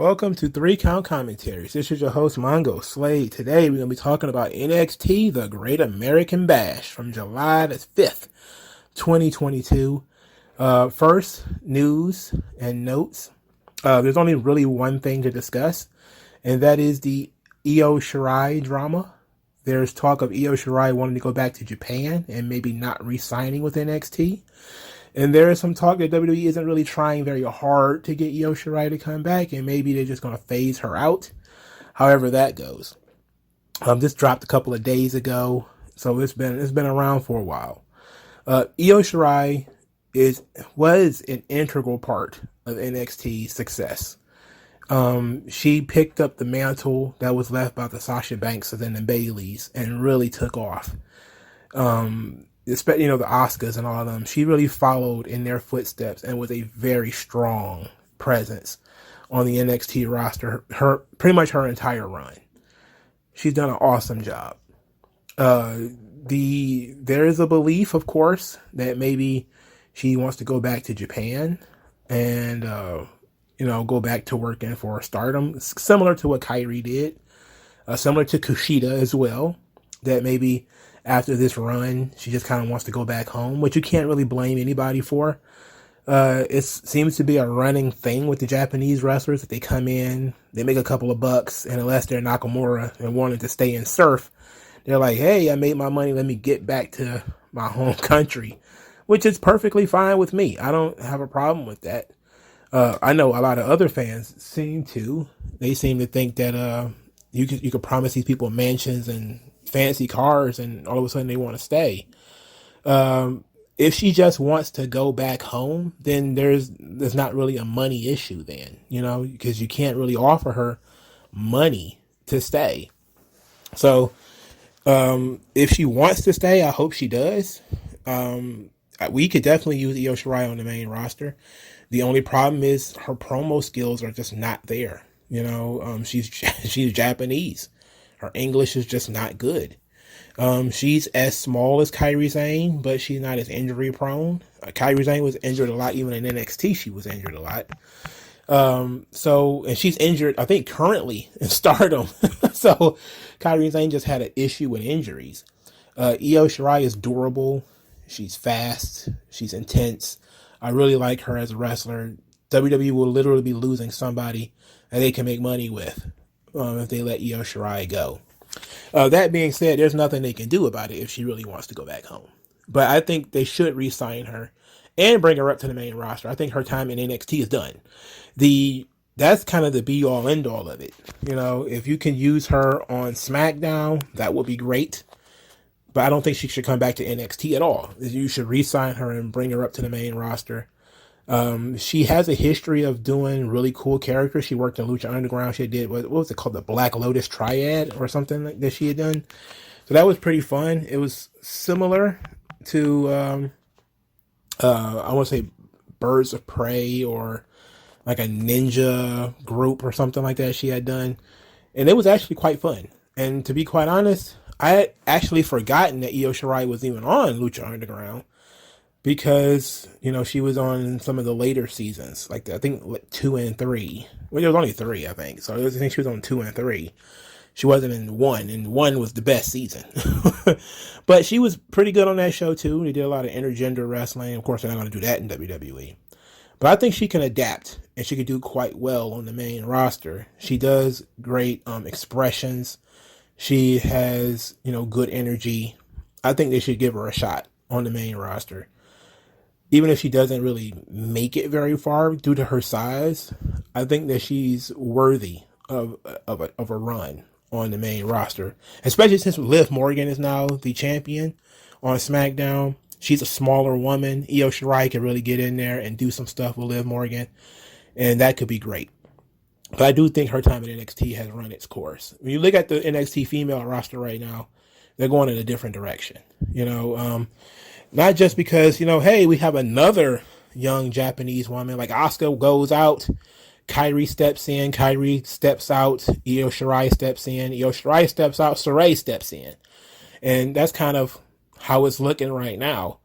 Welcome to 3 Count Commentaries. This is your host, MagMongoSlade. Today, we're going to be talking about NXT, The Great American Bash from July the 5th, 2022. First, news and notes. There's only really one thing to discuss, and that is the Io Shirai drama. There's talk of Io Shirai wanting to go back to Japan and maybe not re-signing with NXT. And there is some talk that WWE isn't really trying very hard to get Io Shirai to come back, and maybe they're just going to phase her out. However that goes. This dropped a couple of days ago, so it's been around for a while. Io Shirai was an integral part of NXT's success. She picked up the mantle that was left by the Sasha Bankses and the Baileys and really took off. Especially, the Oscars and all of them, she really followed in their footsteps and was a very strong presence on the NXT roster, pretty much her entire run. She's done an awesome job. There is a belief, of course, that maybe she wants to go back to Japan and, go back to working for Stardom, similar to what Kairi did, similar to Kushida as well, that maybe after this run, she just kind of wants to go back home, which you can't really blame anybody for. It seems to be a running thing with the Japanese wrestlers that they come in, they make a couple of bucks, and unless they're Nakamura and wanting to stay in surf, they're like, hey, I made my money, let me get back to my home country, which is perfectly fine with me. I don't have a problem with that. I know a lot of other fans seem to think that you could promise these people mansions and fancy cars and all of a sudden they want to stay. If she just wants to go back home, then there's not really a money issue then, because you can't really offer her money to stay. So if she wants to stay, I hope she does. We could definitely use Io Shirai on the main roster. The only problem is her promo skills are just not there. She's Japanese. Her English is just not good. She's as small as Kairi Sane, but she's not as injury prone. Kairi Sane was injured a lot. Even in NXT, she was injured a lot. And she's injured, I think, currently in Stardom. So Kairi Sane just had an issue with injuries. Io Shirai is durable. She's fast. She's intense. I really like her as a wrestler. WWE will literally be losing somebody that they can make money with if they let Io Shirai go. That being said, there's nothing they can do about it if she really wants to go back home. But I think they should re-sign her and bring her up to the main roster. I think her time in NXT is done. That's kind of the be-all, end-all of it. If you can use her on SmackDown, that would be great. But I don't think she should come back to NXT at all. You should re-sign her and bring her up to the main roster. She has a history of doing really cool characters. She worked in Lucha Underground. She did, what was it called? The Black Lotus Triad or something that she had done. So that was pretty fun. It was similar to, I want to say Birds of Prey or like a ninja group or something like that she had done. And it was actually quite fun. And to be quite honest, I had actually forgotten that Io Shirai was even on Lucha Underground. Because, she was on some of the later seasons, like I think 2 and 3. Well, there was only 3, I think. So I think she was on 2 and 3. She wasn't in 1, and 1 was the best season. But she was pretty good on that show, too. They did a lot of intergender wrestling. Of course, they're not going to do that in WWE. But I think she can adapt, and she could do quite well on the main roster. She does great expressions. She has, good energy. I think they should give her a shot on the main roster. Even if she doesn't really make it very far due to her size, I think that she's worthy of a run on the main roster. Especially since Liv Morgan is now the champion on SmackDown. She's a smaller woman. Io Shirai can really get in there and do some stuff with Liv Morgan. And that could be great. But I do think her time in NXT has run its course. When you look at the NXT female roster right now, they're going in a different direction. Not just because, hey, we have another young Japanese woman, like Asuka goes out, Kairi steps in, Kairi steps out, Io Shirai steps in, Io Shirai steps out, Saray steps in. And that's kind of how it's looking right now.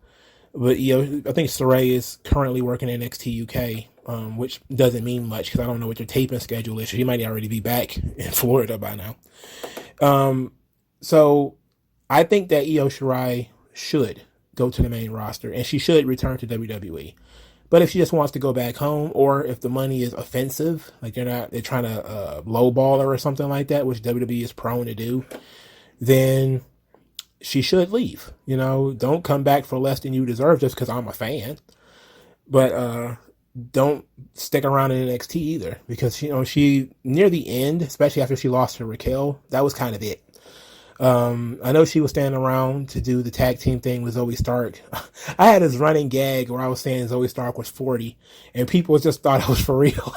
But I think Saray is currently working in NXT UK which doesn't mean much because I don't know what your taping schedule is. She might already be back in Florida by now. So I think that Io Shirai should go to the main roster and she should return to WWE. But if she just wants to go back home, or if the money is offensive, like they're trying to lowball her or something like that, which WWE is prone to do, then she should leave. Don't come back for less than you deserve just because I'm a fan. But don't stick around in NXT either, because she near the end, especially after she lost to Raquel, that was kind of it. I know she was standing around to do the tag team thing with Zoe Stark. I had this running gag where I was saying Zoe Stark was 40, and people just thought it was for real.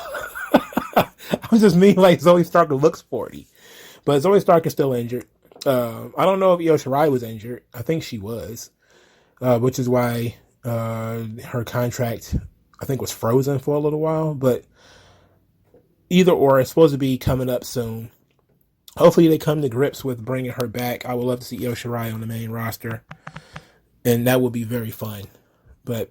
I was just mean like Zoe Stark looks 40, but Zoe Stark is still injured. I don't know if Io Shirai was injured. I think she was, which is why her contract, I think, was frozen for a little while. But either or, it's supposed to be coming up soon. Hopefully they come to grips with bringing her back. I would love to see Io Shirai on the main roster, and that would be very fun. But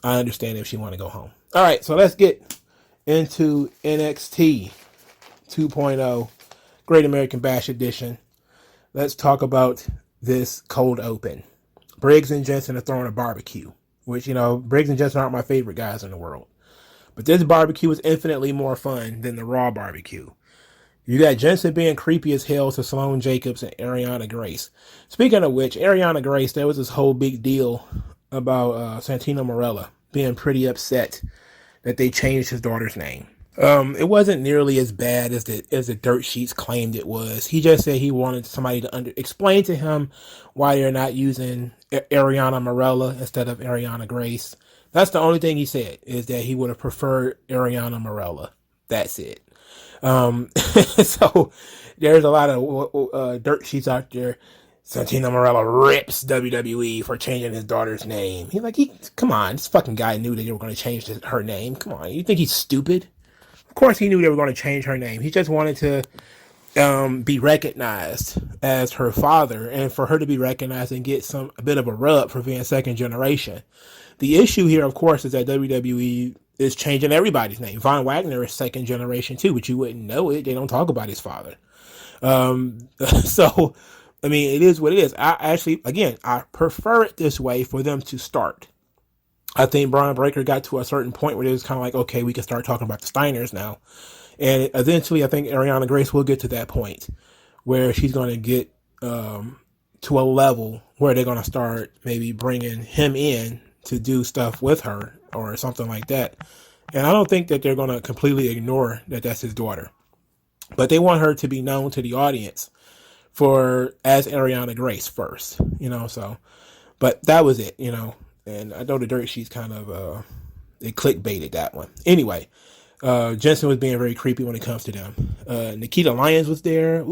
I understand if she want to go home. All right, so let's get into NXT 2.0 Great American Bash Edition. Let's talk about this cold open. Briggs and Jensen are throwing a barbecue, which, Briggs and Jensen aren't my favorite guys in the world. But this barbecue is infinitely more fun than the Raw barbecue. You got Jensen being creepy as hell to Sloane Jacobs and Ariana Grace. Speaking of which, Ariana Grace, there was this whole big deal about Santino Marella being pretty upset that they changed his daughter's name. It wasn't nearly as bad as the dirt sheets claimed it was. He just said he wanted somebody to explain to him why they're not using Ariana Marella instead of Ariana Grace. That's the only thing he said, is that he would have preferred Ariana Marella. That's it. So there's a lot of dirt sheets out there. Santino Marella rips WWE for changing his daughter's name. Come on, this fucking guy knew that they were going to change her name. Come on, you think he's stupid? Of course he knew they were going to change her name. He just wanted to be recognized as her father, and for her to be recognized and get a bit of a rub for being second generation. The issue here, of course, is that WWE is changing everybody's name. Von Wagner is second generation too, but you wouldn't know it. They don't talk about his father. So, I mean, it is what it is. I prefer it this way for them to start. I think Bron Breakker got to a certain point where it was kind of like, okay, we can start talking about the Steiners now. And eventually, I think Ariana Grace will get to that point where she's going to get to a level where they're going to start maybe bringing him in to do stuff with her or something like that. And I don't think that they're going to completely ignore that that's his daughter. But they want her to be known to the audience as Ariana Grace first, so. But that was it, And I know the dirt sheets kind of, they clickbaited that one. Anyway, Jensen was being very creepy when it comes to them. Nikita Lyons was there.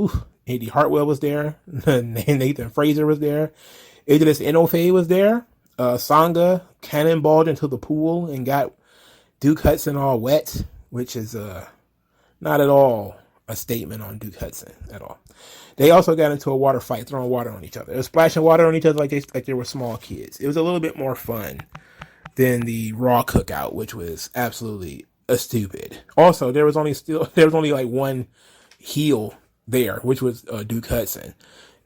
Andy Hartwell was there. Nathan Fraser was there. Idris Enofe was there. Sangha cannonballed into the pool and got Duke Hudson all wet, which is not at all a statement on Duke Hudson at all. They also got into a water fight, throwing water on each other. They were splashing water on each other like they were small kids. It was a little bit more fun than the Raw cookout, which was absolutely stupid. Also, there was only like one heel there, which was Duke Hudson.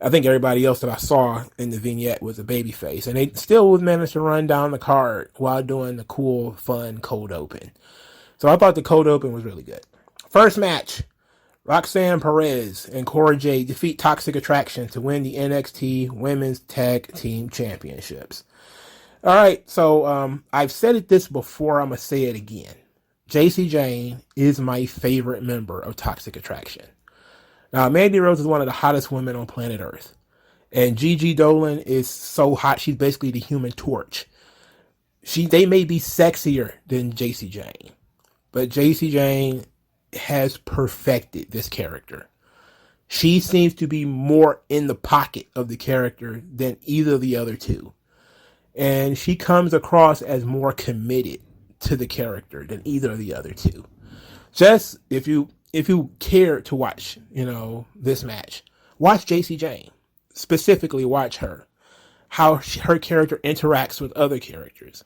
I think everybody else that I saw in the vignette was a babyface, and they still managed to run down the card while doing the cool, fun cold open. So I thought the cold open was really good. First match, Roxanne Perez and Cora Jade defeat Toxic Attraction to win the NXT Women's Tag Team Championships. All right, so I've said this before. I'm going to say it again. JC Jane is my favorite member of Toxic Attraction. Now, Mandy Rose is one of the hottest women on planet Earth. And Gigi Dolan is so hot, she's basically the Human Torch. They may be sexier than JC Jane. But JC Jane has perfected this character. She seems to be more in the pocket of the character than either of the other two. And she comes across as more committed to the character than either of the other two. Just if you care to watch, this match, watch JC Jane. Specifically watch her. How her character interacts with other characters.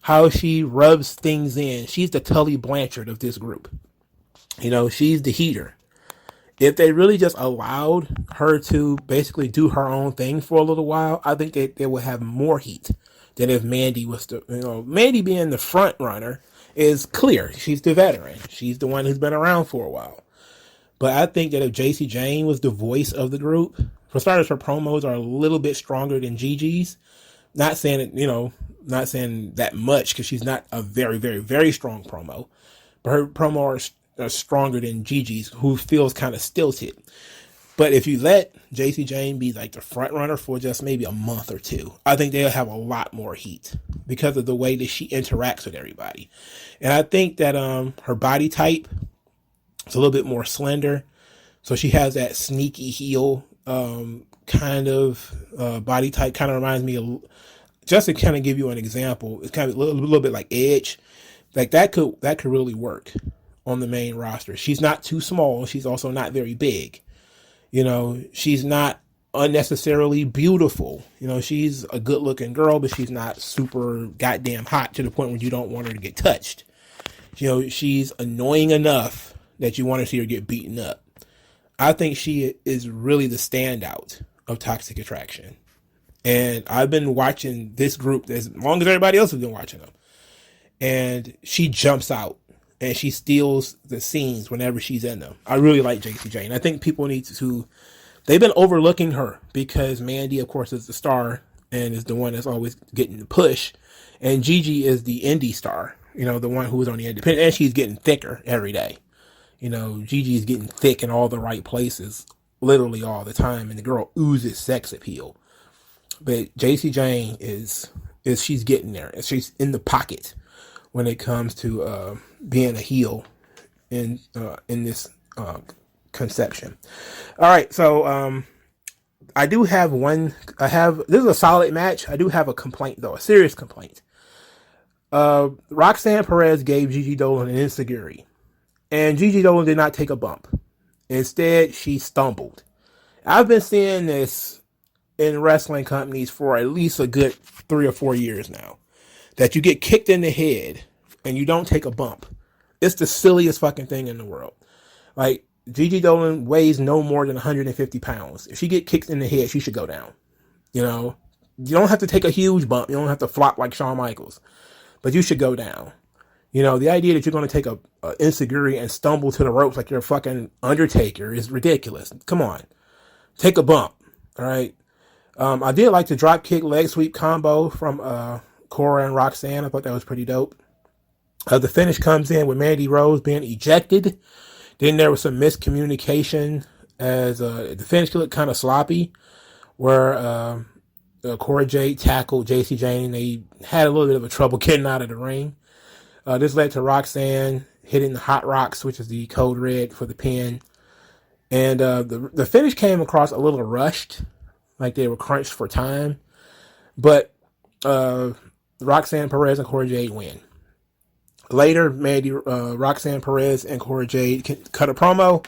how she rubs things in. She's the Tully Blanchard of this group. She's the heater. If they really just allowed her to basically do her own thing for a little while, I think they would have more heat than if Mandy was Mandy being the front runner is clear. She's the veteran. She's the one who's been around for a while. But I think that if JC Jane was the voice of the group, for starters, her promos are a little bit stronger than Gigi's. Not saying not saying that much because she's not a very, very, very strong promo. But her promo are stronger than Gigi's, who feels kind of stilted. But if you let JC Jane be like the front runner for just maybe a month or two, I think they'll have a lot more heat because of the way that she interacts with everybody. And I think that her body type is a little bit more slender. So she has that sneaky heel kind of body type. Kind of reminds me of, just to kind of give you an example, it's kind of a little bit like Edge. Like that could really work on the main roster. She's not too small. She's also not very big. She's not unnecessarily beautiful. She's a good looking girl, but she's not super goddamn hot to the point where you don't want her to get touched. She's annoying enough that you want to see her get beaten up. I think she is really the standout of Toxic Attraction. And I've been watching this group as long as everybody else has been watching them. And she jumps out and she steals the scenes whenever she's in them. I really like JC Jane. I think people need to, they've been overlooking her because Mandy, of course, is the star and is the one that's always getting the push. And Gigi is the indie star, the one who's on the independent, and she's getting thicker every day. Gigi is getting thick in all the right places, literally all the time. And the girl oozes sex appeal. But JC Jane is she's getting there. She's in the pocket when it comes to being a heel in this conception. All right, so I do have this is a solid match. I do have a complaint though, a serious complaint. Roxanne Perez gave Gigi Dolan an enziguri, and Gigi Dolan did not take a bump. Instead, she stumbled. I've been seeing this in wrestling companies for at least a good 3 or 4 years now, that you get kicked in the head and you don't take a bump. It's the silliest fucking thing in the world. Like, Gigi Dolan weighs no more than 150 pounds. If she get kicked in the head, she should go down. You don't have to take a huge bump. You don't have to flop like Shawn Michaels, but you should go down. The idea that you're going to take a enziguri and stumble to the ropes like you're a fucking Undertaker is ridiculous. Come on. Take a bump. All right. I did like the drop kick leg sweep combo from Cora and Roxanne. I thought that was pretty dope. The finish comes in with Mandy Rose being ejected. Then there was some miscommunication as the finish looked kind of sloppy, where Cora Jade tackled JC Jane and they had a little bit of a trouble getting out of the ring. This led to Roxanne hitting the Hot Rocks, which is the code red for the pin. And the finish came across a little rushed, like they were crunched for time. But Roxanne Perez and Cora Jade win. Later, Roxanne Perez and Cora Jade cut a promo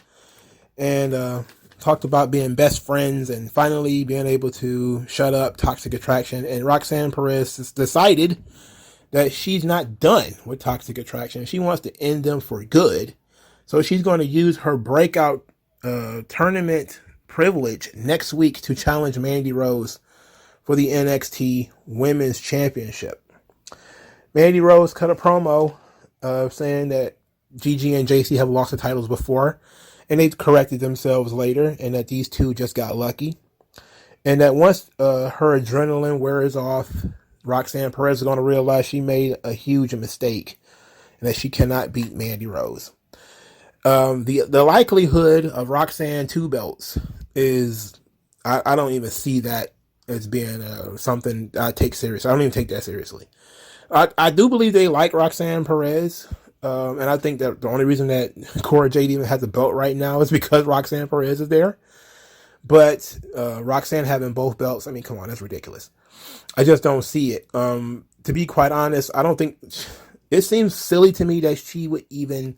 and talked about being best friends and finally being able to shut up Toxic Attraction. And Roxanne Perez has decided that she's not done with Toxic Attraction. She wants to end them for good. So she's going to use her breakout tournament privilege next week to challenge Mandy Rose for the NXT Women's Championship. Mandy Rose cut a promo saying that Gigi and JC have lost the titles before, and they corrected themselves later, and that these two just got lucky. And that once her adrenaline wears off, Roxanne Perez is going to realize she made a huge mistake and that she cannot beat Mandy Rose. The likelihood of Roxanne 2 belts is, I don't even see that as being something I take serious. I don't even take that seriously. I do believe they like Roxanne Perez. And I think that the only reason that Cora Jade even has a belt right now is because Roxanne Perez is there. But Roxanne having both belts, I mean, come on, that's ridiculous. I just don't see it. To be quite honest, I don't think, it seems silly to me that she would even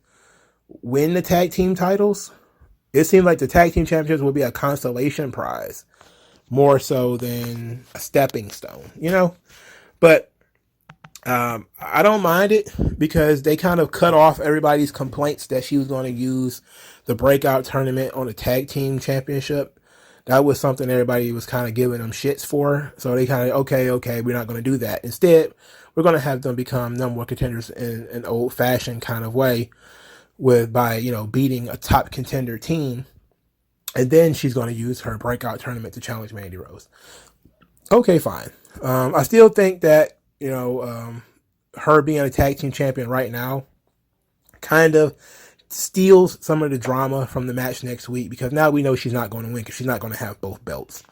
win the tag team titles. It seems like the tag team championships would be a consolation prize more so than a stepping stone, But I don't mind it because they kind of cut off everybody's complaints that she was going to use the breakout tournament on the tag team championship. That was something everybody was kind of giving them shits for. So they kind of, okay, we're not going to do that. Instead, we're going to have them become number one contenders in an old fashioned kind of way by beating a top contender team. And then she's going to use her breakout tournament to challenge Mandy Rose. Okay, fine. I still think that, her being a tag team champion right now kind of steals some of the drama from the match next week, because now we know she's not going to win because she's not going to have both belts.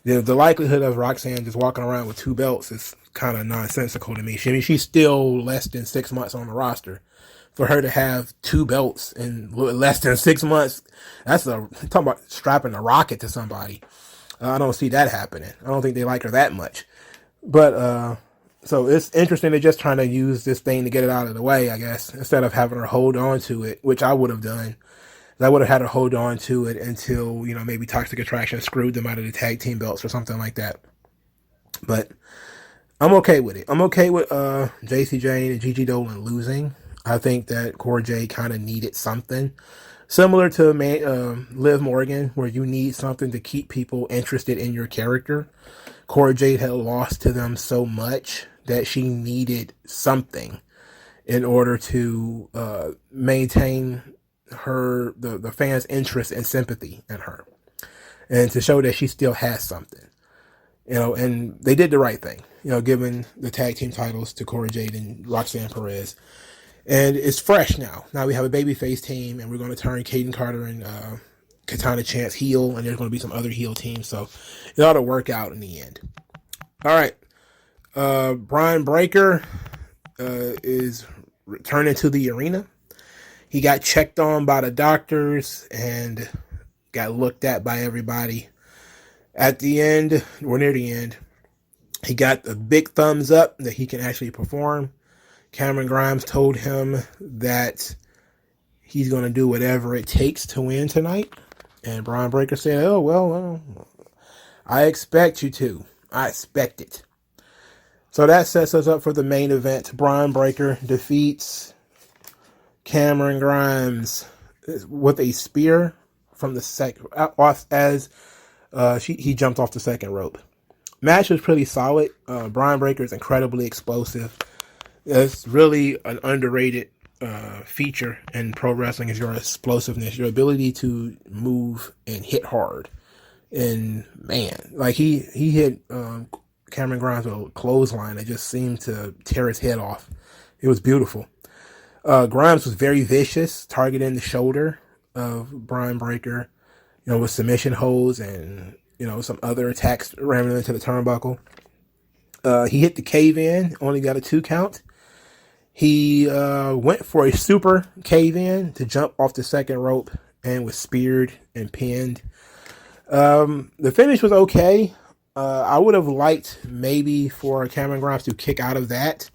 The likelihood of Roxanne just walking around with two belts is kind of nonsensical to me. She's still less than 6 months on the roster. For her to have two belts in less than 6 months, talking about strapping a rocket to somebody. I don't see that happening. I don't think they like her that much. But, so it's interesting. They're just trying to use this thing to get it out of the way, I guess, instead of having her hold on to it, which I would have done. I would have had her hold on to it until, maybe Toxic Attraction screwed them out of the tag team belts or something like that. But I'm okay with it. I'm okay with JC Jane and Gigi Dolan losing. I think that Cora Jade kind of needed something. Similar to Liv Morgan, where you need something to keep people interested in your character. Cora Jade had lost to them so much that she needed something in order to maintain the fans' interest and sympathy in her, and to show that she still has something. And they did the right thing, giving the tag team titles to Cora Jade and Roxanne Perez. And it's fresh now. Now we have a babyface team, and we're going to turn Kaden Carter and Katana Chance heel, and there's going to be some other heel teams. So it ought to work out in the end. All right. Brian Breaker is returning to the arena. He got checked on by the doctors and got looked at by everybody. At the end, or near the end, he got a big thumbs up that he can actually perform. Cameron Grimes told him that he's going to do whatever it takes to win tonight. And Brian Breaker said, oh, well, I expect you to. I expect it. So that sets us up for the main event. Brian Breaker defeats Cameron Grimes with a spear from the second, as he jumped off the second rope. Match was pretty solid. Brian Breaker is incredibly explosive. It's really an underrated feature in pro wrestling, is your explosiveness, your ability to move and hit hard. And man, like he hit Cameron Grimes with a clothesline that just seemed to tear his head off. It was beautiful. Grimes was very vicious, targeting the shoulder of Brian Breaker, with submission holds and some other attacks ramming into the turnbuckle. He hit the cave in, only got a 2 count. He went for a super cave-in to jump off the second rope and was speared and pinned. The finish was okay. I would have liked maybe for Cameron Grimes to kick out of that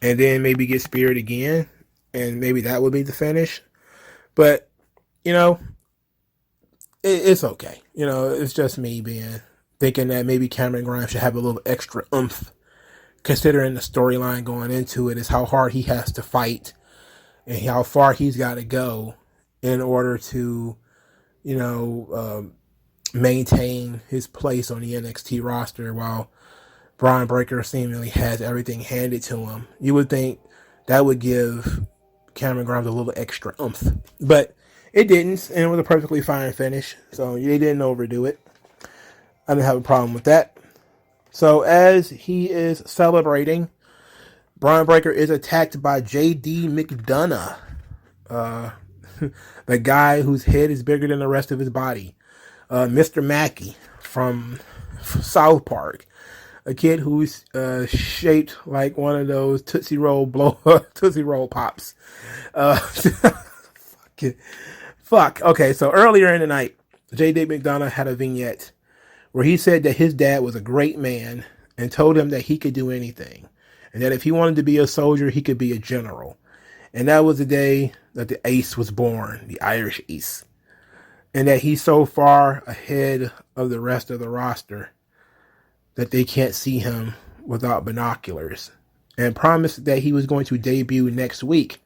and then maybe get speared again, and maybe that would be the finish. But, it's okay. It's just me thinking that maybe Cameron Grimes should have a little extra oomph, considering the storyline going into it is how hard he has to fight and how far he's got to go in order to, maintain his place on the NXT roster, while Brian Breaker seemingly has everything handed to him. You would think that would give Cameron Grimes a little extra oomph, but it didn't, and it was a perfectly fine finish, so they didn't overdo it. I didn't have a problem with that. So as he is celebrating, Brian Breaker is attacked by J.D. McDonagh, the guy whose head is bigger than the rest of his body. Mr. Mackey from South Park, a kid who's shaped like one of those Tootsie Roll Pops. Fuck. Okay, so earlier in the night, J.D. McDonagh had a vignette where he said that his dad was a great man and told him that he could do anything, and that if he wanted to be a soldier, he could be a general. And that was the day that the ace was born, the Irish ace. And that he's so far ahead of the rest of the roster that they can't see him without binoculars. and promised that he was going to debut next week.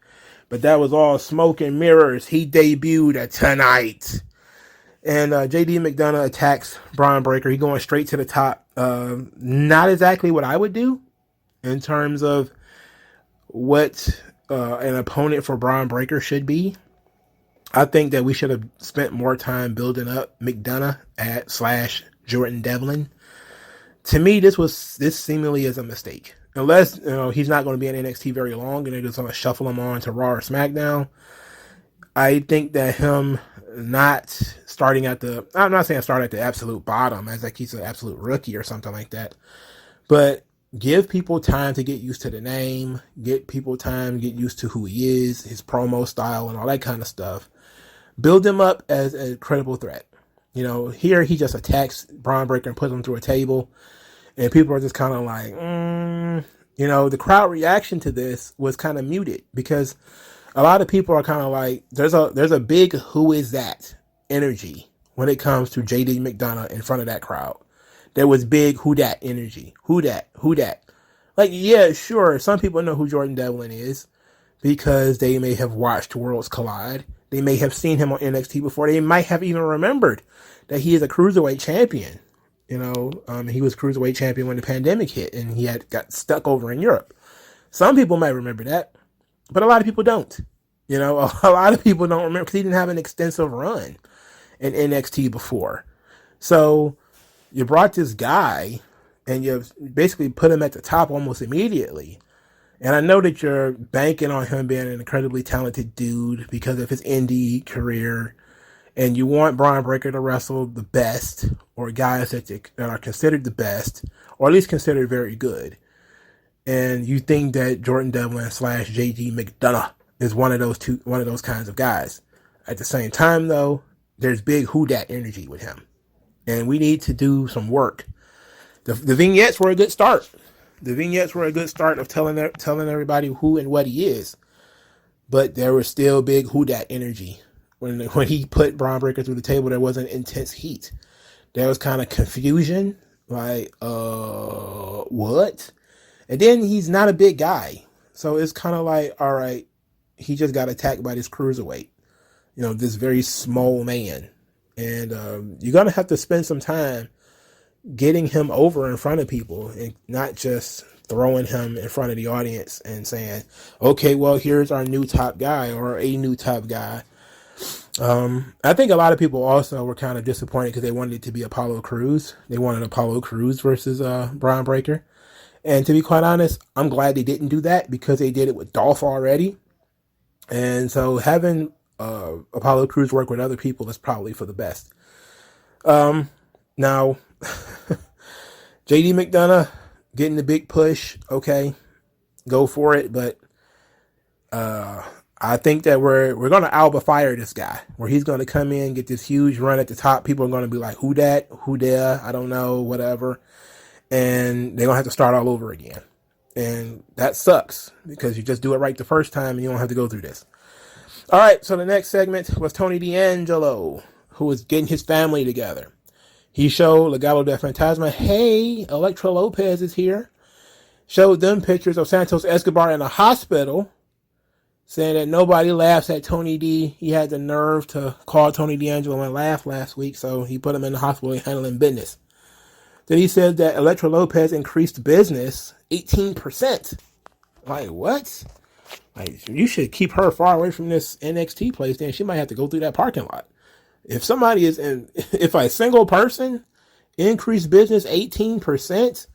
But that was all smoke and mirrors. He debuted tonight. And JD McDonagh attacks Bron Breakker. He going straight to the top. Not exactly what I would do in terms of what an opponent for Bron Breakker should be. I think that we should have spent more time building up McDonagh / Jordan Devlin. To me, this seemingly is a mistake. Unless he's not going to be in NXT very long and they're just going to shuffle him on to Raw or SmackDown. I think that him not starting at I'm not saying start at the absolute bottom as like he's an absolute rookie or something like that, but give people time to get used to the name, get people time to get used to who he is, his promo style and all that kind of stuff. Build him up as a credible threat. Here he just attacks Bron Breakker and puts him through a table. And people are just kind of like, the crowd reaction to this was kind of muted because a lot of people are kind of like, there's a big who is that energy when it comes to JD McDonagh in front of that crowd. There was big who that energy. Who that? Like, yeah, sure. Some people know who Jordan Devlin is because they may have watched Worlds Collide. They may have seen him on NXT before. They might have even remembered that he is a cruiserweight champion. He was cruiserweight champion when the pandemic hit and he got stuck over in Europe. Some people might remember that, but a lot of people don't. A lot of people don't remember because he didn't have an extensive run in NXT before. So you brought this guy and you basically put him at the top almost immediately. And I know that you're banking on him being an incredibly talented dude because of his indie career. And you want Bron Breakker to wrestle the best, or guys that are considered the best, or at least considered very good. And you think that Jordan Devlin / JD McDonagh is one of those kinds of guys. At the same time, though, there's big who dat energy with him, and we need to do some work. The vignettes were a good start. The vignettes were a good start of telling everybody who and what he is, but there was still big who dat energy. When he put Bron Breakker through the table, there wasn't intense heat. There was kind of confusion, like, what? And then he's not a big guy. So it's kind of like, all right, he just got attacked by this cruiserweight, this very small man. And you're going to have to spend some time getting him over in front of people and not just throwing him in front of the audience and saying, okay, well, here's our new top guy or a new top guy. I think a lot of people also were kind of disappointed because they wanted it to be Apollo Crews. They wanted Apollo Crews versus Bron Breakker. And to be quite honest, I'm glad they didn't do that because they did it with Dolph already. And so having Apollo Crews work with other people is probably for the best. Now, JD McDonagh getting the big push. Okay, go for it. But I think that we're going to Alba fire this guy, where he's going to come in, get this huge run at the top. People are going to be like, who that? Who there? I don't know, whatever. And they're going to have to start all over again. And that sucks because you just do it right the first time and you don't have to go through this. All right, so the next segment was Tony D'Angelo, who was getting his family together. He showed Legado del Fantasma, hey, Elektra Lopez is here. Showed them pictures of Santos Escobar in a hospital, saying that nobody laughs at Tony D. He had the nerve to call Tony D'Angelo and laugh last week, so he put him in the hospital handling business. Then he said that Elektra Lopez increased business 18%. Like, what? Like, you should keep her far away from this NXT place, then she might have to go through that parking lot. If a single person increased business 18%,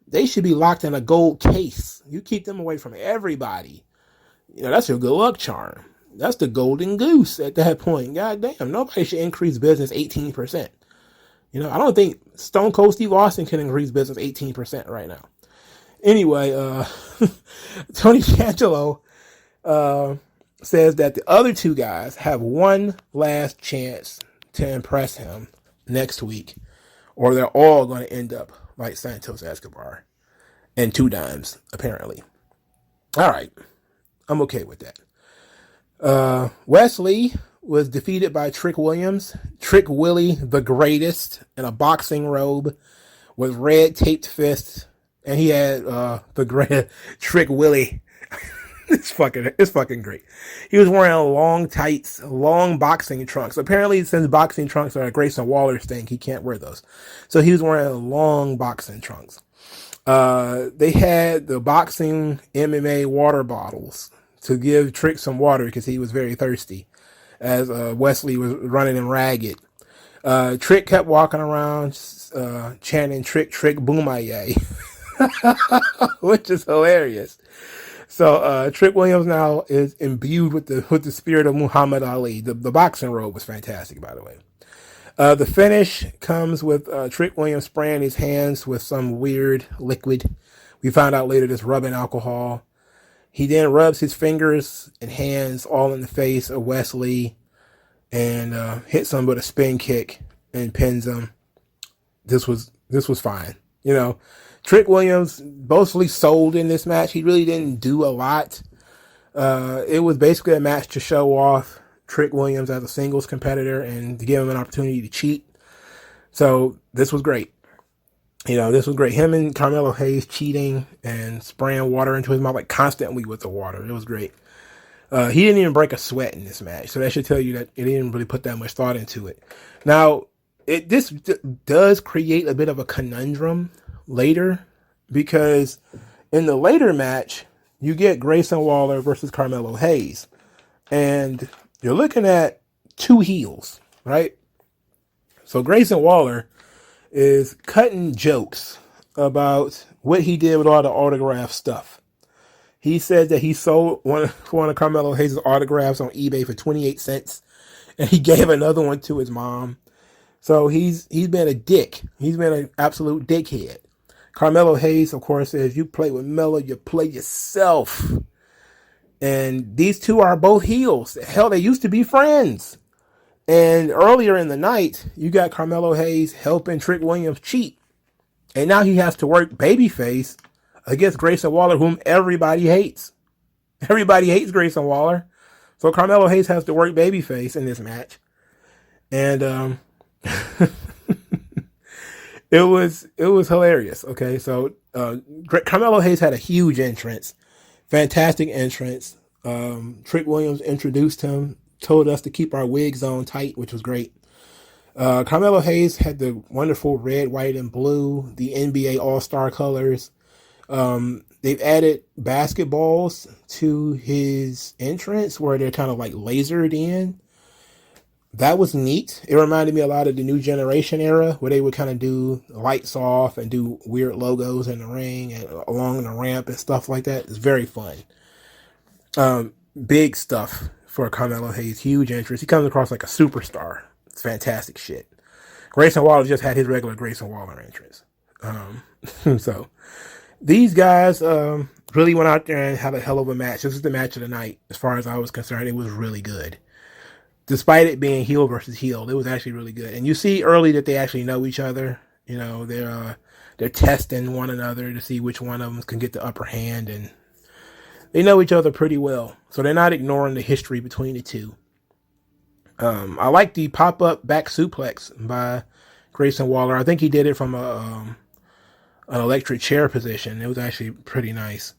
they should be locked in a gold case. You keep them away from everybody. That's your good luck charm. That's the golden goose at that point. God damn, nobody should increase business 18%. I don't think Stone Cold Steve Austin can increase business 18% right now. Anyway, Tony D'Angelo says that the other two guys have one last chance to impress him next week, or they're all going to end up like Santos Escobar and Two Dimes, apparently. All right. I'm okay with that. Wesley was defeated by Trick Williams. Trick Willie, the greatest, in a boxing robe with red taped fists And he had the great Trick Willie. It's fucking great. He was wearing long tights, long boxing trunks. Apparently, since boxing trunks are a Grayson Waller's thing, he can't wear those. So he was wearing long boxing trunks. They had the boxing MMA water bottles to give Trick some water because he was very thirsty as Wesley was running him ragged. Trick kept walking around chanting Trick, Trick, Boomaye, which is hilarious. So Trick Williams now is imbued with the spirit of Muhammad Ali. The boxing robe was fantastic, by the way. The finish comes with Trick Williams spraying his hands with some weird liquid. We found out later this rubbing alcohol. He then rubs his fingers and hands all in the face of Wesley and hits him with a spin kick and pins him. This was fine. You know, Trick Williams mostly sold in this match. He really didn't do a lot. It was basically a match to show off Trick Williams as a singles competitor and to give him an opportunity to cheat. So this was great. You know, this was great. Him and Carmelo Hayes cheating and spraying water into his mouth like constantly with the water. It was great. He didn't even break a sweat in this match. So that should tell you that it didn't really put that much thought into it. Now, this does create a bit of a conundrum later because in the later match, you get Grayson Waller versus Carmelo Hayes. And you're looking at two heels, right? So Grayson Waller is cutting jokes about what he did with all the autograph stuff. He said that he sold one of Carmelo Hayes' autographs on eBay for 28 cents, and he gave another one to his mom. So he's been a dick. He's been an absolute dickhead. Carmelo Hayes, of course, says, you play with Melo, you play yourself. And these two are both heels. Hell, they used to be friends. And earlier in the night, you got Carmelo Hayes helping Trick Williams cheat. And now he has to work babyface against Grayson Waller, whom everybody hates. Everybody hates Grayson Waller. So Carmelo Hayes has to work babyface in this match. And it was hilarious. Okay, so Carmelo Hayes had a huge entrance. Fantastic entrance. Trick Williams introduced him, told us to keep our wigs on tight, which was great. Carmelo Hayes had the wonderful red, white, and blue, the NBA All-Star colors. They've added basketballs to his entrance where they're kind of like lasered in. That was neat. It reminded me a lot of the New Generation era where they would kind of do lights off and do weird logos in the ring and along the ramp and stuff like that. It's very fun. Big stuff for Carmelo Hayes. Huge interest. He comes across like a superstar. It's fantastic shit. Grayson Waller just had his regular Grayson Waller entrance. So these guys really went out there and had a hell of a match. This is the match of the night. As far as I was concerned, it was really good. Despite it being heel versus heel, it was actually really good. And you see early that they actually know each other. You know, they're testing one another to see which one of them can get the upper hand, and they know each other pretty well. So they're not ignoring the history between the two. I like the pop-up back suplex by Grayson Waller. I think he did it from an electric chair position. It was actually pretty nice.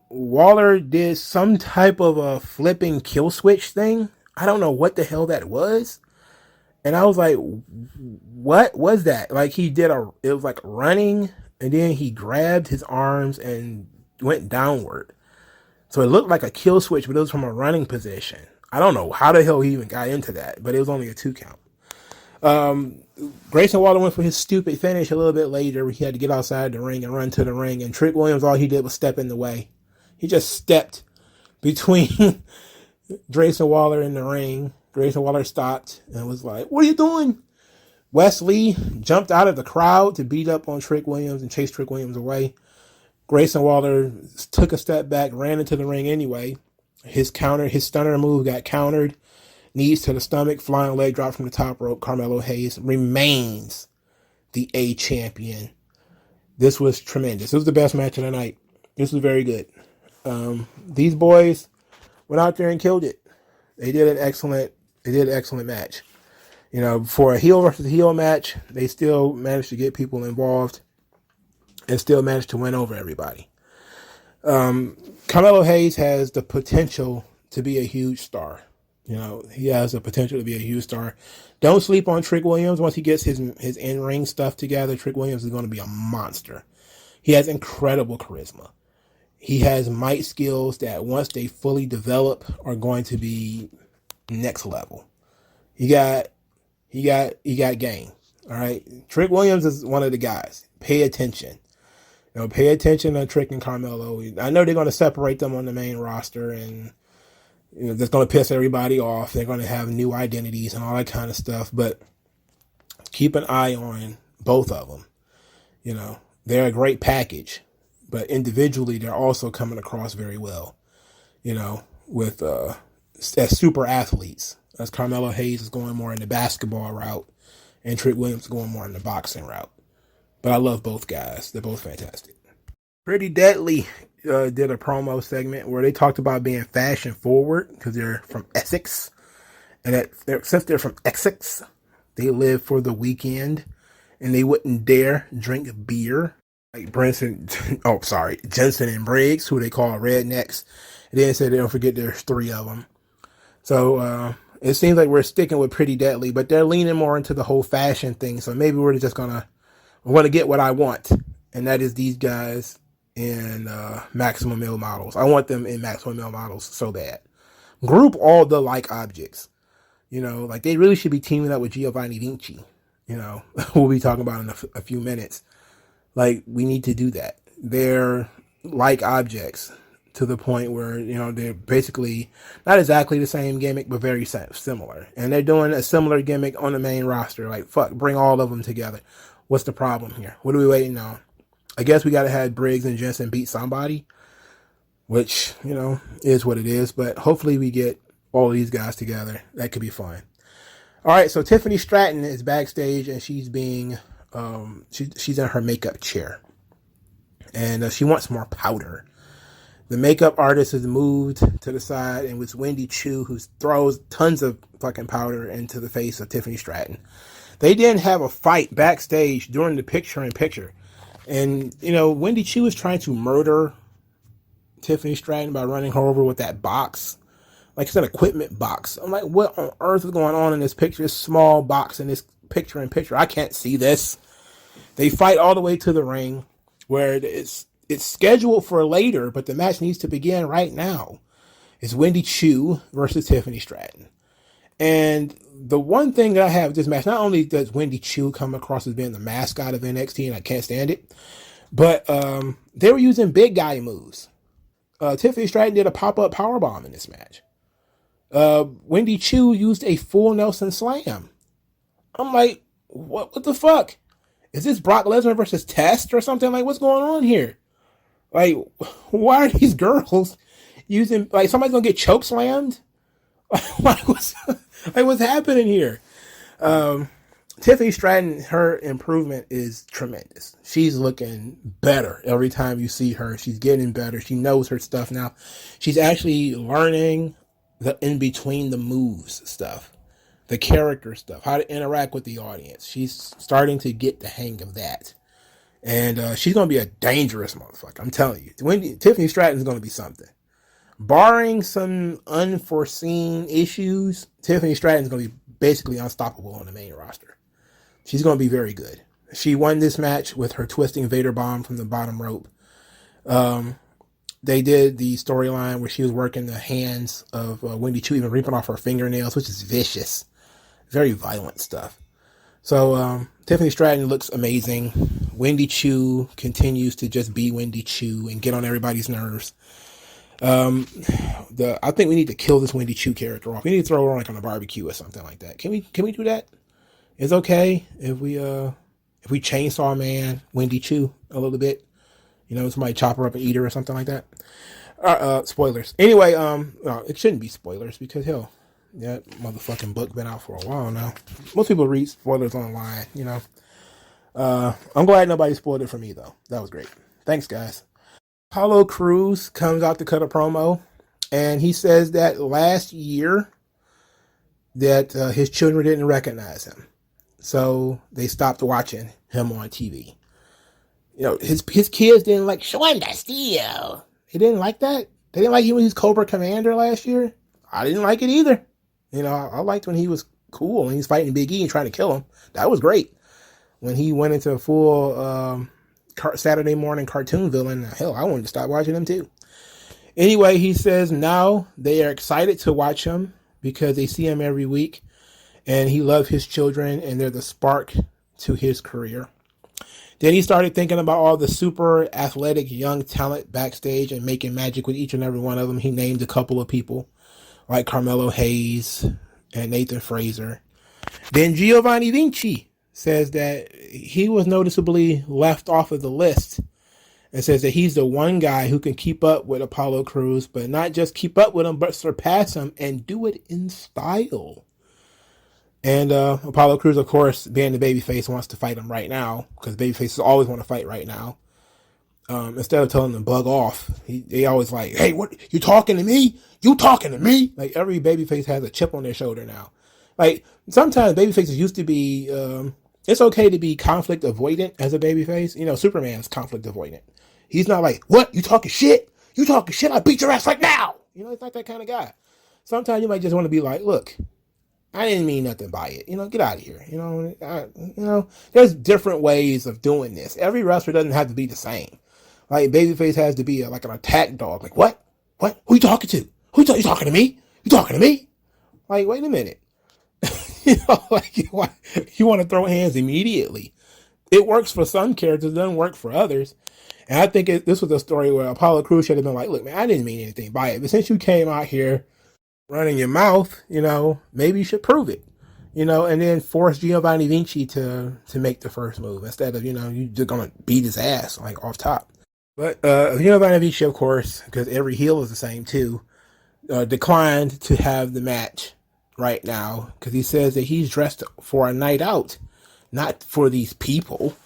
Waller did some type of a flipping kill switch thing. I don't know what the hell that was. And I was like, what was that? Like it was like running, and then he grabbed his arms and went downward. So it looked like a kill switch, but it was from a running position. I don't know how the hell he even got into that, but it was only a 2 count. Grayson Waller went for his stupid finish a little bit later. He had to get outside the ring and run to the ring, and Trick Williams, all he did was step in the way. He just stepped between Grayson Waller and the ring. Grayson Waller stopped and was like, what are you doing? Wesley jumped out of the crowd to beat up on Trick Williams and chase Trick Williams away. Grayson Waller took a step back, ran into the ring anyway. His stunner move got countered. Knees to the stomach, flying leg drop from the top rope. Carmelo Hayes remains the A champion. This was tremendous. This was the best match of the night. This was very good. These boys went out there and killed it. They did an excellent match. You know, for a heel versus heel match, they still managed to get people involved. and still managed to win over everybody. Carmelo Hayes has the potential to be a huge star. You know, he has the potential to be a huge star. Don't sleep on Trick Williams. Once he gets his in-ring stuff together, Trick Williams is going to be a monster. He has incredible charisma. He has mic skills that once they fully develop are going to be next level. He got game. All right. Trick Williams is one of the guys. Pay attention. You know, pay attention to Trick and Carmelo. I know they're going to separate them on the main roster, and you know, that's going to piss everybody off. They're going to have new identities and all that kind of stuff. But keep an eye on both of them. You know, they're a great package, but individually, they're also coming across very well. You know, with as super athletes, as Carmelo Hayes is going more in the basketball route, and Trick Williams is going more in the boxing route. But I love both guys. They're both fantastic. Pretty Deadly did a promo segment where they talked about being fashion forward because they're from Essex. And since they're from Essex, they live for the weekend. And they wouldn't dare drink beer. Like Jensen and Briggs, who they call rednecks. And then said they don't forget there's 3 of them. So it seems like we're sticking with Pretty Deadly. But they're leaning more into the whole fashion thing. So maybe we're just going to get what I want. And that is these guys in Maximum Male Models. I want them in Maximum Male Models so bad. Group all the like objects. You know, like they really should be teaming up with Giovanni Vinci. You know, we'll be talking about in a few minutes. Like, we need to do that. They're like objects to the point where, you know, they're basically not exactly the same gimmick, but very similar. And they're doing a similar gimmick on the main roster. Like, fuck, bring all of them together. What's the problem here? What are we waiting on? I guess we got to have Briggs and Jensen beat somebody, which, you know, is what it is. But hopefully we get all of these guys together. That could be fun. All right, so Tiffany Stratton is backstage, and she's being, she's in her makeup chair. And she wants more powder. The makeup artist has moved to the side, and it's Wendy Chu who throws tons of fucking powder into the face of Tiffany Stratton. They didn't have a fight backstage during the picture-in-picture. And, you know, Wendy Chu is trying to murder Tiffany Stratton by running her over with that box. Like it's an equipment box. I'm like, what on earth is going on in this picture? This small box in this picture-in-picture. I can't see this. They fight all the way to the ring where it's scheduled for later, but the match needs to begin right now. It's Wendy Chu versus Tiffany Stratton. And the one thing that I have with this match, not only does Wendy Chu come across as being the mascot of NXT, and I can't stand it, but they were using big guy moves. Tiffany Stratton did a pop-up powerbomb in this match. Wendy Chu used a full Nelson Slam. I'm like, what the fuck? Is this Brock Lesnar versus Test or something? Like, what's going on here? Like, why are these girls using, like, somebody's gonna get choke slammed? What's happening here? Tiffany Stratton, her improvement is tremendous. She's looking better every time you see her. She's getting better. She knows her stuff now. She's actually learning the in between the moves stuff, the character stuff, how to interact with the audience. She's starting to get the hang of that. And she's going to be a dangerous motherfucker. I'm telling you. Tiffany Stratton is going to be something. Barring some unforeseen issues, Tiffany Stratton is going to be basically unstoppable on the main roster. She's going to be very good. She won this match with her twisting Vader bomb from the bottom rope. They did the storyline where she was working the hands of Wendy Chu, even ripping off her fingernails, which is vicious. Very violent stuff. So Tiffany Stratton looks amazing. Wendy Chu continues to just be Wendy Chu and get on everybody's nerves. I think we need to kill this Wendy Chu character off. We need to throw her like on a barbecue or something like that. Can we do that? It's okay if we chainsaw man Wendy Chu a little bit. You know, somebody chop her up and eat her or something like that. Spoilers. Anyway, it shouldn't be spoilers because hell, that motherfucking book been out for a while now. Most people read spoilers online, you know. I'm glad nobody spoiled it for me though. That was great. Thanks, guys. Apollo Crews comes out to cut a promo, and he says that last year that his children didn't recognize him, so they stopped watching him on TV. his kids didn't like Shonda Steele. They didn't like that. They didn't like him when he was Cobra Commander last year. I didn't like it either. I liked when he was cool and he was fighting Big E and trying to kill him. That was great. When he went into a full Saturday morning cartoon villain, hell, I wanted to stop watching him too. Anyway, he says now they are excited to watch him because they see him every week and he loves his children and they're the spark to his career. Then he started thinking about all the super athletic young talent backstage and making magic with each and every one of them. He named a couple of people like Carmelo Hayes and Nathan Fraser. Then Giovanni Vinci says that he was noticeably left off of the list and says that he's the one guy who can keep up with Apollo Crews, but not just keep up with him, but surpass him and do it in style. And Apollo Crews, of course, being the babyface, wants to fight him right now because babyfaces always want to fight right now. Instead of telling them to bug off, they always like, hey, what, you talking to me? You talking to me? Like every babyface has a chip on their shoulder now. Like sometimes babyfaces used to be, it's okay to be conflict avoidant as a babyface. Superman's conflict avoidant. He's not like, what? You talking shit? You talking shit? I beat your ass right now. It's not that kind of guy. Sometimes you might just want to be like, look, I didn't mean nothing by it. Get out of here. There's different ways of doing this. Every wrestler doesn't have to be the same. Like babyface has to be like an attack dog. Like what? What? Who you talking to? You talking to me? You talking to me? Like wait a minute. Like you want to throw hands immediately. It works for some characters, it doesn't work for others. And I think this was a story where Apollo Crews should have been like, look, man, I didn't mean anything by it. But since you came out here running your mouth, maybe you should prove it. And then force Giovanni Vinci to make the first move instead of, you just gonna beat his ass like off top. But Giovanni Vinci, of course, because every heel is the same too, declined to have the match right now because he says that he's dressed for a night out, not for these people.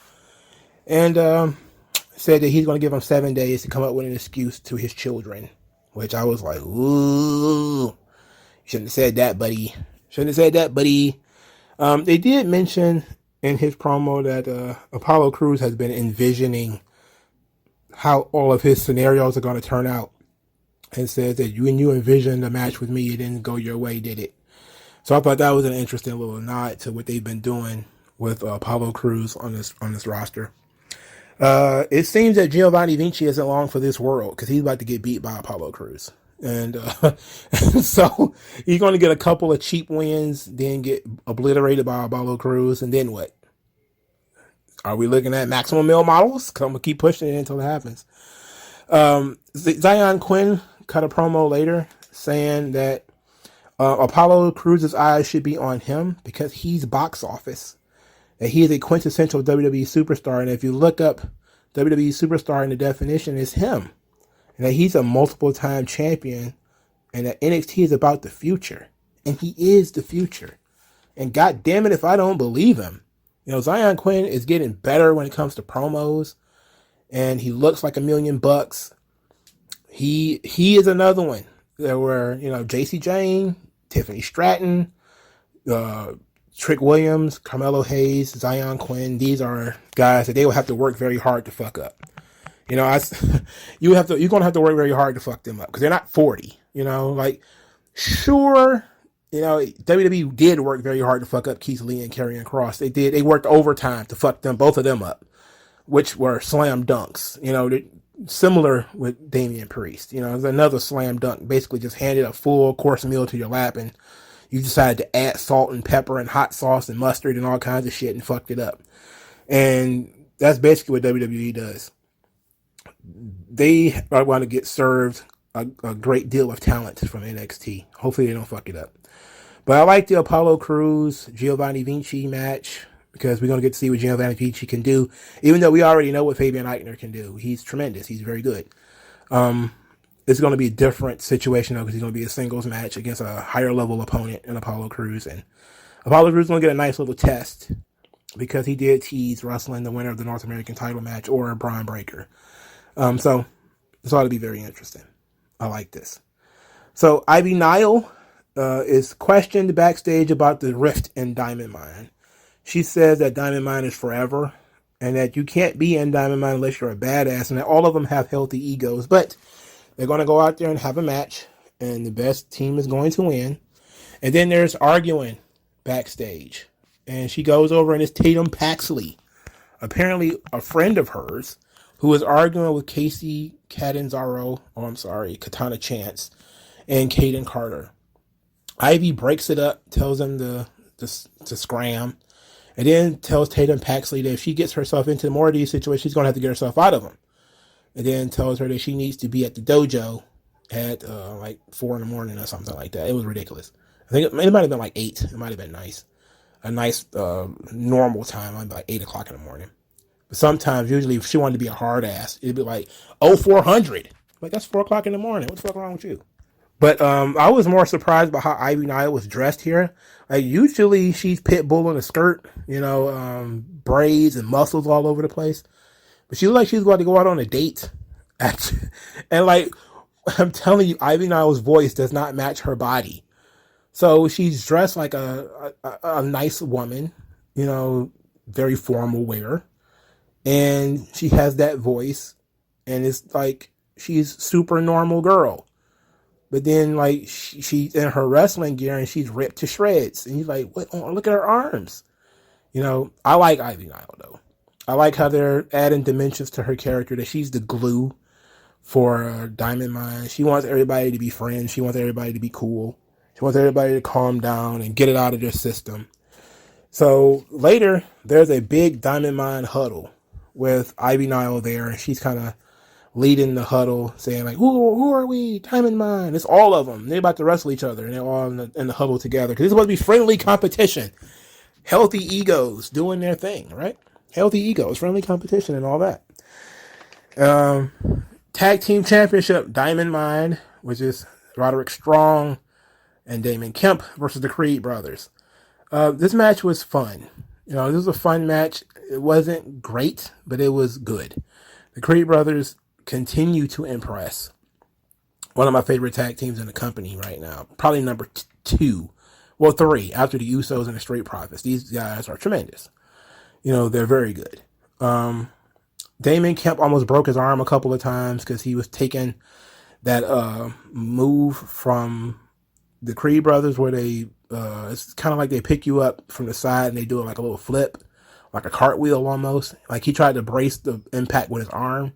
And said that he's going to give him 7 days to come up with an excuse to his children, which I was like, ooh, shouldn't have said that, buddy. They did mention in his promo that Apollo Crews has been envisioning how all of his scenarios are going to turn out, and says that when you envisioned a match with me, it didn't go your way, did it? So I thought that was an interesting little nod to what they've been doing with Apollo Crews on this roster. It seems that Giovanni Vinci isn't long for this world because he's about to get beat by Apollo Crews. And so he's going to get a couple of cheap wins, then get obliterated by Apollo Crews, and then what? Are we looking at maximum male models? I'm going to keep pushing it until it happens. Zion Quinn cut a promo later saying that Apollo Crews' eyes should be on him because he's box office. That he is a quintessential WWE superstar, and if you look up WWE superstar in the definition, it's him. And that he's a multiple-time champion, and that NXT is about the future. And he is the future. And god damn it if I don't believe him. Zion Quinn is getting better when it comes to promos, and he looks like $1 million. He is another one. There were, JC Jane, Tiffany Stratton, Trick Williams, Carmelo Hayes, Zion Quinn. These are guys that they will have to work very hard to fuck up. You're going to have to work very hard to fuck them up because they're not 40. Sure, WWE did work very hard to fuck up Keith Lee and Karrion Kross. They did. They worked overtime to fuck both of them up, which were slam dunks. Similar with Damian Priest. It's another slam dunk. Basically, just handed a full course meal to your lap and you decided to add salt and pepper and hot sauce and mustard and all kinds of shit and fucked it up. And that's basically what WWE does. They are going to get served a great deal of talent from NXT. Hopefully they don't fuck it up. But I like the Apollo Crews Giovanni Vinci match because we're going to get to see what Giovanni Vinci can do, even though we already know what Fabian Aichner can do. He's tremendous. He's very good. It's going to be a different situation, though, because he's going to be a singles match against a higher level opponent in Apollo Crews. And Apollo Crews is going to get a nice little test because he did tease wrestling the winner of the North American title match or a Bron Breakker. So this ought to be very interesting. I like this. So Ivy Nile is questioned backstage about the rift in Diamond Mine. She says that Diamond Mine is forever and that you can't be in Diamond Mine unless you're a badass, and that all of them have healthy egos. But they're going to go out there and have a match, and the best team is going to win. And then there's arguing backstage, and she goes over and it's Tatum Paxley, apparently a friend of hers, who is arguing with Casey Katana Chance, and Kaden Carter. Ivy breaks it up, tells them to scram, and then tells Tatum Paxley that if she gets herself into more of these situations, she's going to have to get herself out of them. And then tells her that she needs to be at the dojo at like 4 in the morning or something like that. It was ridiculous. I think it might have been like 8. It might have been nice. A nice normal time. I'd be like 8 o'clock in the morning. But sometimes, usually, if she wanted to be a hard ass, it'd be like, 0400. Like, that's 4 o'clock in the morning. What the fuck wrong with you? But I was more surprised by how Ivy Nile was dressed here. Like, usually she's Pitbull in a skirt, braids and muscles all over the place. But she looked like she was about to go out on a date. And like, I'm telling you, Ivy Nile's voice does not match her body. So she's dressed like a nice woman, very formal wear. And she has that voice. And it's like, she's super normal girl. But then, like, she's in her wrestling gear and she's ripped to shreds. And you're like, what? Oh, look at her arms. I like Ivy Nile, though. I like how they're adding dimensions to her character, that she's the glue for Diamond Mine. She wants everybody to be friends. She wants everybody to be cool. She wants everybody to calm down and get it out of their system. So later, there's a big Diamond Mine huddle with Ivy Nile there, and she's kind of leading the huddle, saying like, who are we? Diamond Mine. It's all of them. They're about to wrestle each other, and they're all in the huddle together, because it's supposed to be friendly competition. Healthy egos doing their thing, right? Healthy egos, friendly competition, and all that. Tag Team Championship, Diamond Mine, which is Roderick Strong and Damon Kemp versus the Creed brothers. This match was fun. This was a fun match. It wasn't great, but it was good. The Creed brothers continue to impress. One of my favorite tag teams in the company right now. Probably number 2. Well, 3, after the Usos and the Street Profits. These guys are tremendous. They're very good. Damon Kemp almost broke his arm a couple of times because he was taking that move from the Creed brothers where they, it's kind of like they pick you up from the side and they do it like a little flip, like a cartwheel almost. Like he tried to brace the impact with his arm,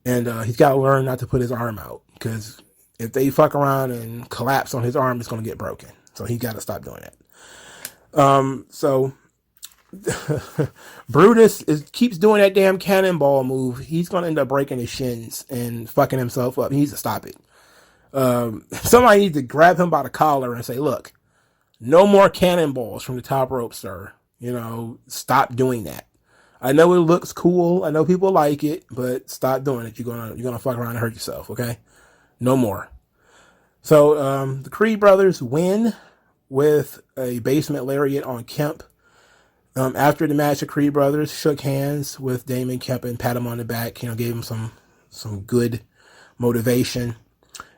and he's got to learn not to put his arm out, because if they fuck around and collapse on his arm, it's going to get broken. So he got to stop doing that. So Brutus keeps doing that damn cannonball move. He's going to end up breaking his shins and fucking himself up. He needs to stop it. Somebody needs to grab him by the collar and say, look, no more cannonballs from the top rope, sir. Stop doing that. I know it looks cool. I know people like it, but stop doing it. You're gonna fuck around and hurt yourself, okay? No more. So, the Creed brothers win with a basement lariat on Kemp. After the match, the Creed brothers shook hands with Damon Kemp and pat him on the back, gave him some good motivation.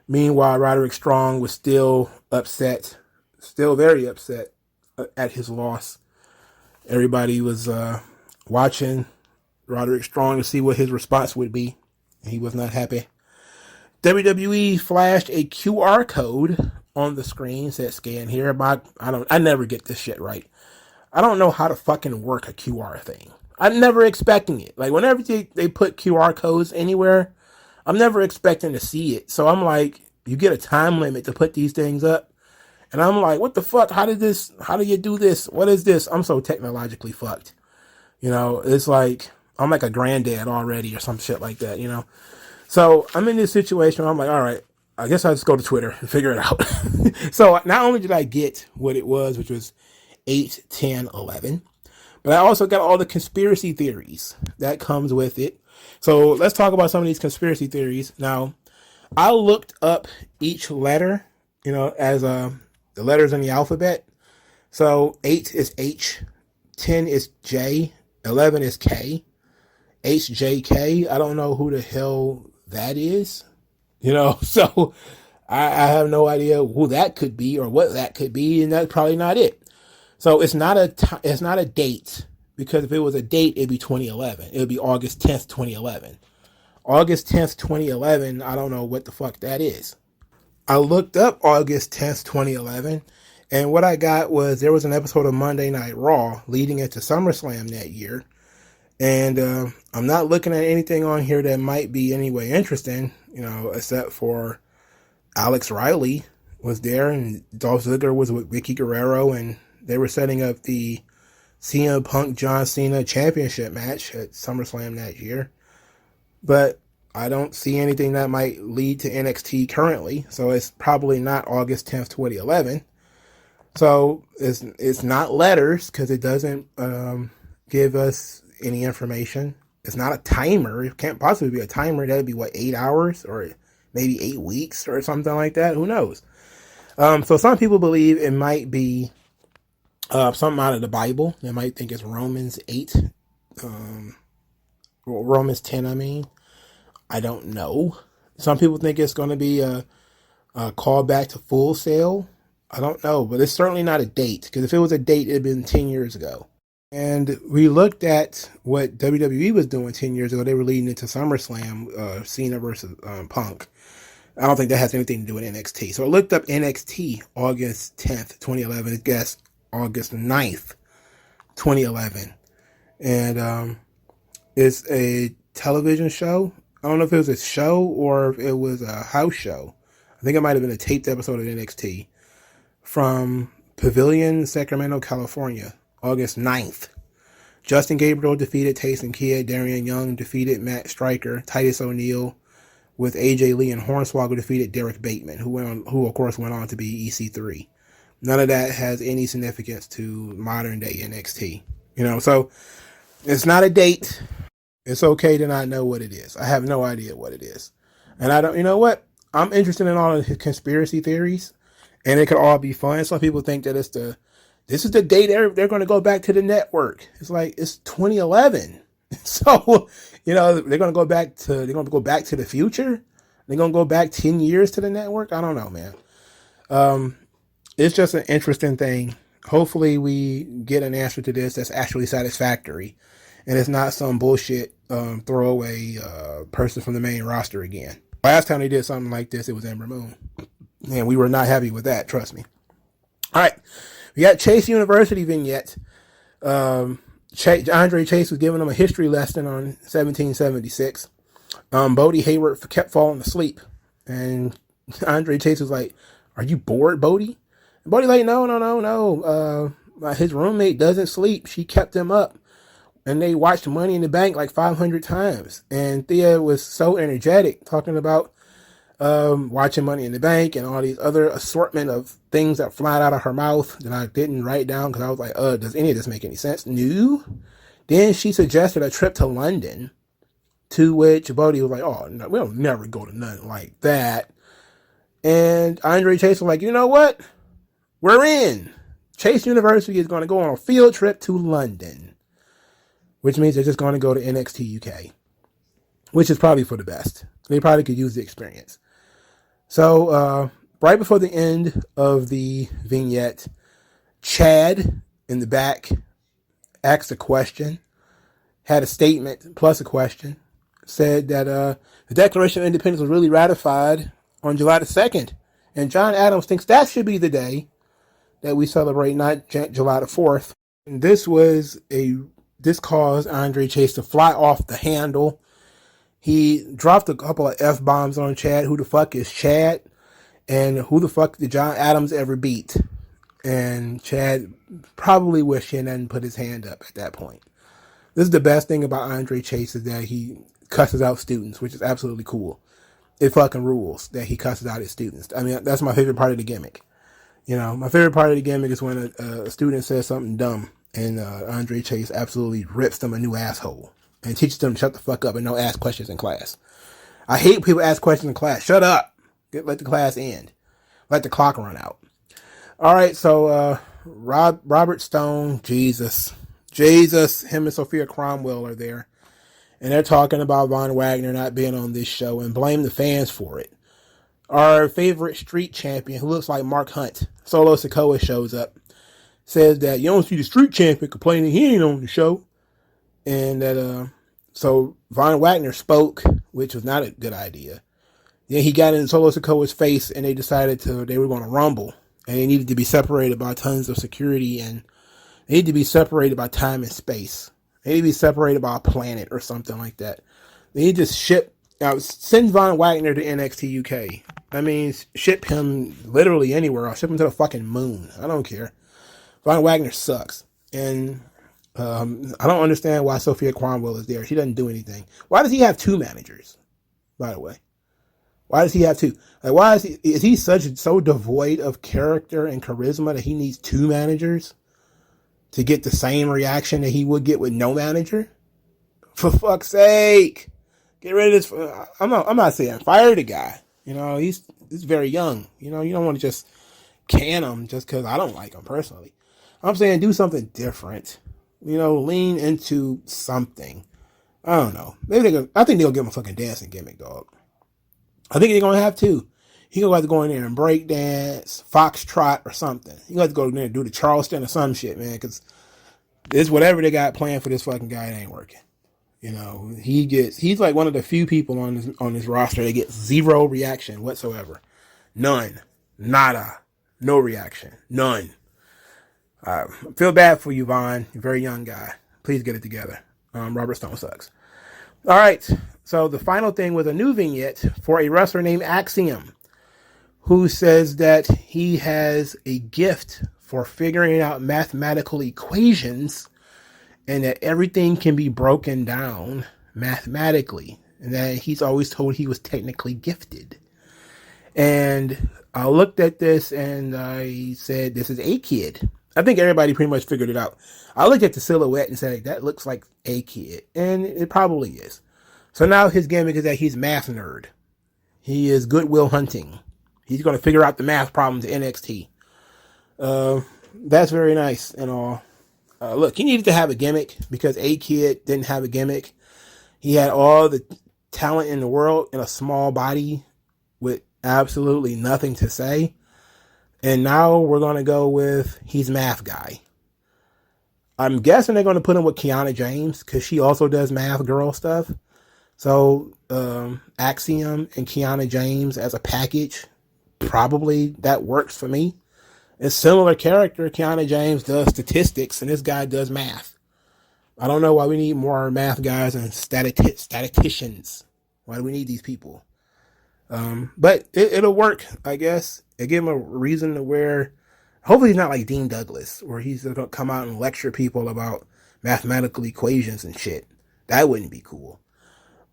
Meanwhile, Roderick Strong was still upset, still very upset at his loss. Everybody was watching Roderick Strong to see what his response would be. He was not happy. WWE flashed a QR code on the screen, said scan here. I never get this shit right. I don't know how to fucking work a QR thing. I'm never expecting it. Like, whenever they put QR codes anywhere, I'm never expecting to see it. So I'm like, you get a time limit to put these things up. And I'm like, what the fuck? How do you do this? What is this? I'm so technologically fucked. It's like, I'm like a granddad already or some shit like that, So I'm in this situation where I'm like, all right, I guess I'll just go to Twitter and figure it out. So not only did I get what it was, which was 8, 10, 11, but I also got all the conspiracy theories that comes with it. So let's talk about some of these conspiracy theories. Now, I looked up each letter, as the letters in the alphabet. So 8 is H, 10 is J, 11 is K, HJK. I don't know who the hell that is, so I have no idea who that could be or what that could be, and that's probably not it. So it's not a date. because if it was a date, it'd be 2011. It would be August 10th, 2011. August 10th, 2011, I don't know what the fuck that is. I looked up August 10th, 2011, and what I got was there was an episode of Monday Night Raw leading into SummerSlam that year. And I'm not looking at anything on here that might be anyway interesting, except for Alex Riley was there and Dolph Ziggler was with Vicky Guerrero, and they were setting up the CM Punk John Cena championship match at SummerSlam that year. But I don't see anything that might lead to NXT currently, so it's probably not August 10th, 2011. So it's not letters because it doesn't give us any information. It's not a timer. It can't possibly be a timer. That'd be 8 hours or maybe 8 weeks or something like that. Who knows? So some people believe it might be something out of the Bible. They might think it's Romans 8, Romans 10. I mean, I don't know. Some people think it's going to be a callback to Full Sail. I don't know, but it's certainly not a date, because if it was a date, it'd been 10 years ago. And we looked at what WWE was doing 10 years ago. They were leading into SummerSlam, Cena versus Punk. I don't think that has anything to do with NXT. So I looked up NXT August 10th, 2011. Guess August 9th, 2011. And it's a television show. I don't know if it was a show or if it was a house show. I think it might have been a taped episode of NXT from Pavilion, Sacramento, California, August 9th. Justin Gabriel defeated Tyson Kidd. Darian Young defeated Matt Striker. Titus O'Neil with AJ Lee and Hornswoggle defeated Derek Bateman, who of course went on to be EC3. None of that has any significance to modern day NXT. So it's not a date. It's okay to not know what it is. I have no idea what it is. And I don't, you know what? I'm interested in all of the conspiracy theories, and it could all be fun. Some people think that this is the date they're going to go back to the network. It's like, it's 2011. So, they're going to go back to the future. They're going to go back 10 years to the network. I don't know, man. It's just an interesting thing. Hopefully we get an answer to this that's actually satisfactory. And it's not some bullshit throwaway person from the main roster again. Last time they did something like this, it was Ember Moon. And we were not happy with that, trust me. All right. We got Chase University vignette. Andre Chase was giving them a history lesson on 1776. Bodie Hayward kept falling asleep. And Andre Chase was like, "Are you bored, Bodie?" And Bodie's like, No. His roommate doesn't sleep. She kept him up. And they watched Money in the Bank like 500 times. And Thea was so energetic talking about watching Money in the Bank and all these other assortment of things that fly out of her mouth that I didn't write down because I was like, does any of this make any sense? No. Then she suggested a trip to London, to which Bodie was like, "Oh, no, we'll never go to nothing like that." And Andre Chase was like, "You know what? We're in. Chase University is going to go on a field trip to London." Which means they're just going to go to NXT UK, which is probably for the best. They probably could use the experience. So, right before the end of the vignette, Chad in the back asked a question, had a statement plus a question, said that the Declaration of Independence was really ratified on July the 2nd. And John Adams thinks that should be the day that we celebrate, not July the 4th. And this caused Andre Chase to fly off the handle. He dropped a couple of F-bombs on Chad. Who the fuck is Chad? And who the fuck did John Adams ever beat? And Chad probably wished he hadn't put his hand up at that point. This is the best thing about Andre Chase, is that he cusses out students, which is absolutely cool. It fucking rules that he cusses out his students. I mean, that's my favorite part of the gimmick. My favorite part of the gimmick is when a student says something dumb and Andre Chase absolutely rips them a new asshole and teaches them to shut the fuck up and don't ask questions in class. I hate people ask questions in class. Shut up. Let the class end. Let the clock run out. All right, so Robert Stone, Jesus, him and Sophia Cromwell are there. And they're talking about Von Wagner not being on this show and blame the fans for it. Our favorite street champion, who looks like Mark Hunt, Solo Sikoa, shows up. says that you don't see the street champion complaining he ain't on the show. And that, so Von Wagner spoke, which was not a good idea. Then he got in Solo Sikoa's face and they decided they were going to rumble. And they needed to be separated by tons of security and they need to be separated by time and space. They need to be separated by a planet or something like that. They need to send Von Wagner to NXT UK. I mean, ship him literally anywhere. I'll ship him to the fucking moon. I don't care. Von Wagner sucks. And I don't understand why Sophia Cromwell is there. She doesn't do anything. Why does he have two managers, by the way? Why does he have two? Like, why is he so devoid of character and charisma that he needs two managers to get the same reaction that he would get with no manager? For fuck's sake, get rid of this. I'm not saying fire the guy. You know, he's very young. You know, you don't want to just can him just because I don't like him personally. I'm saying do something different. You know, lean into something. I don't know. I think they'll give him a fucking dancing gimmick, dog. I think they're going to have to. He's going to have to go in there and break dance, foxtrot, or something. He's going to have to go in there and do the Charleston or some shit, man, because it's whatever they got planned for this fucking guy, it ain't working. You know, he's like one of the few people on this roster that gets zero reaction whatsoever. None. Nada. No reaction. None. I feel bad for you, Vaughn. You're a very young guy. Please get it together. Robert Stone sucks. All right. So the final thing was a new vignette for a wrestler named Axiom, who says that he has a gift for figuring out mathematical equations and that everything can be broken down mathematically, and that he's always told he was technically gifted. And I looked at this and I said, this is a kid. I think everybody pretty much figured it out. I looked at the silhouette and said, that looks like a kid. And it probably is. So now his gimmick is that he's math nerd. He is Goodwill Hunting. He's going to figure out the math problems in NXT. That's very nice and all. Look, he needed to have a gimmick because a kid didn't have a gimmick. He had all the talent in the world in a small body with absolutely nothing to say. And now we're going to go with he's math guy. I'm guessing they're going to put him with Kiana James because she also does math girl stuff. So Axiom and Kiana James as a package, probably that works for me. It's similar character. Kiana James does statistics and this guy does math. I don't know why we need more math guys and statisticians. Why do we need these people? But it'll work, I guess. It give him a reason to wear. Hopefully he's not like Dean Douglas, where he's going to come out and lecture people about mathematical equations and shit. That wouldn't be cool.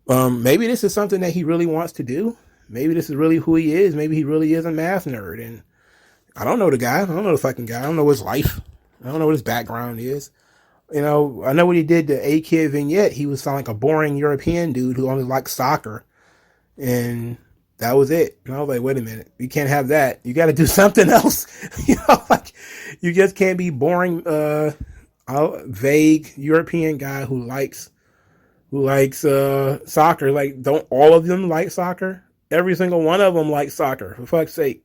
Maybe this is something that he really wants to do. Maybe this is really who he is. Maybe he really is a math nerd. And I don't know the guy. I don't know the fucking guy. I don't know his life. I don't know what his background is. You know, I know what he did to A-Kid vignette. He was sounding like a boring European dude who only liked soccer. And that was it. And I was like, wait a minute. You can't have that. You got to do something else. You know, like, you just can't be boring, vague European guy who likes soccer. Like, don't all of them like soccer? Every single one of them likes soccer. For fuck's sake.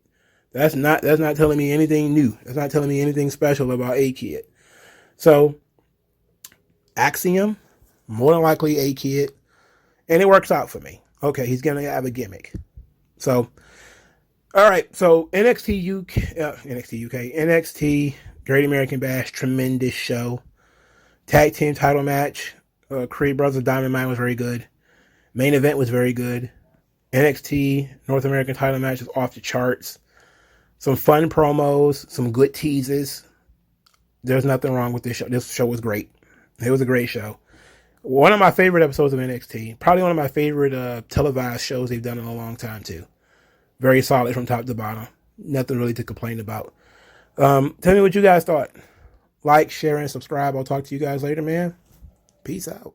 That's not telling me anything new. That's not telling me anything special about A-Kid. So, Axiom, more than likely A-Kid. And it works out for me. Okay, he's going to have a gimmick. So, all right. So, NXT Great American Bash, tremendous show. Tag team title match. Creed Brothers Diamond Mine was very good. Main event was very good. NXT North American title match was off the charts. Some fun promos, some good teases. There's nothing wrong with this show. This show was great. It was a great show. One of my favorite episodes of NXT. Probably one of my favorite televised shows they've done in a long time, too. Very solid from top to bottom. Nothing really to complain about. Tell me what you guys thought. Like, share, and subscribe. I'll talk to you guys later, man. Peace out.